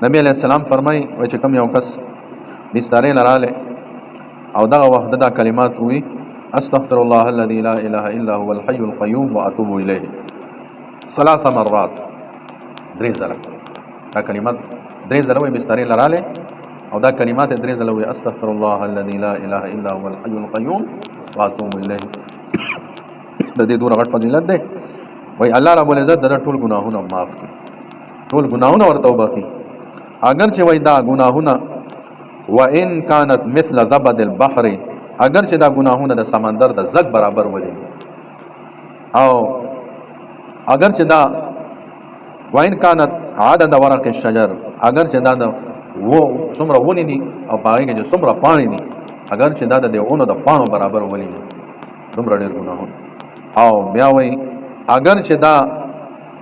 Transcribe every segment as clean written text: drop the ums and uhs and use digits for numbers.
نبی علیہ السلام فرمای وای چې کوم یو کس بسترې لراله او دغه وخت دا کلمات وی استغفر الله الذي لا اله الا هو الحي القيوم واتوب اليه 3 مرات درې ځله دا کلمات درې ځله وی بسترې لراله او دا کلمات درې ځله وی استغفر الله الذي لا اله الا هو الحي القيوم واتوب اليه د دې دوه غټ فضیلت ده وای الله رب العزت د ټول ګناهونه معاف کړي ټول ګناهونه ورته وبخي اگر چې وای دا ګناهونه وان كانت مثل زبد البحر اگر چې دا ګناهونه د سمندر د زګ برابر ولي او اگر چې دا وان كانت عدد ورق الشجر اگر چې دا د و څومره ونی دي او باغې کې څومره پانی دي اگر چې دا د اونو د پانو برابر ولي دومره ډېر ګناهونه او بیا وای اگر چې دا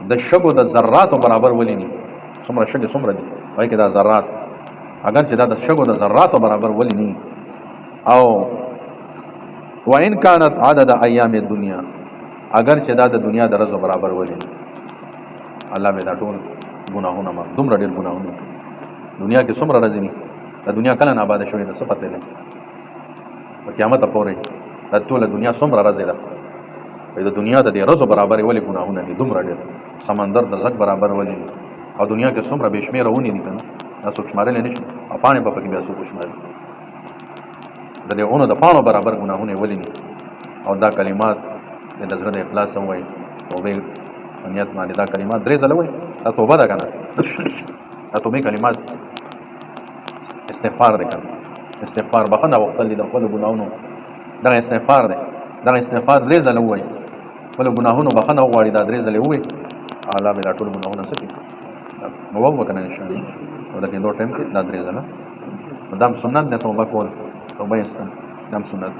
د شګو د ذراتو برابر ولي نه څومره شګې څومره دي وای کې دا ذرات اگر چې دا د شګو د ذراتو برابر ولي نه او وان كانت عدد ایام الدنيا اگر چې دا د دنیا د ورځو برابر ولي الله به دا ټول ګناهونه ما دومره ډېر ګناهونه دنیا کې څومره ورځې دي د دنیا کله نه آباد شوې ده څه پته نه په قیامت پورې د ټول دنیا څومره ورځې ده د دنیا د دې ورځو برابر ولي ګناهونه دي دومره ډېر سمندر د زګ برابر ولي او دنیا کې څومره بے شمیره ونی دي کنه تاسو شمارل نه شي او پانی په کې بیا څو شمارل د دې اونو د پانو برابر ګناهونه ولي نه او دا کلمات د نظر د اخلاص وای توبه نیت باندې دا کلمات درې ځله وای دا توبه ده کنه دا توبه کلمات استغفار ده کنه استغفار بخنه وخت د خپل ګناهونو دا استغفار ده دا استغفار درې ځله وای خپل ګناهونو بخنه وغواړي دا درې ځله وای الله به ټول ګناهونه سکي نو وکړه ان شاء الله او دا کې دوه ټیم کې دا درې ځله دام سنت ده توبه کول توبه است دام سنت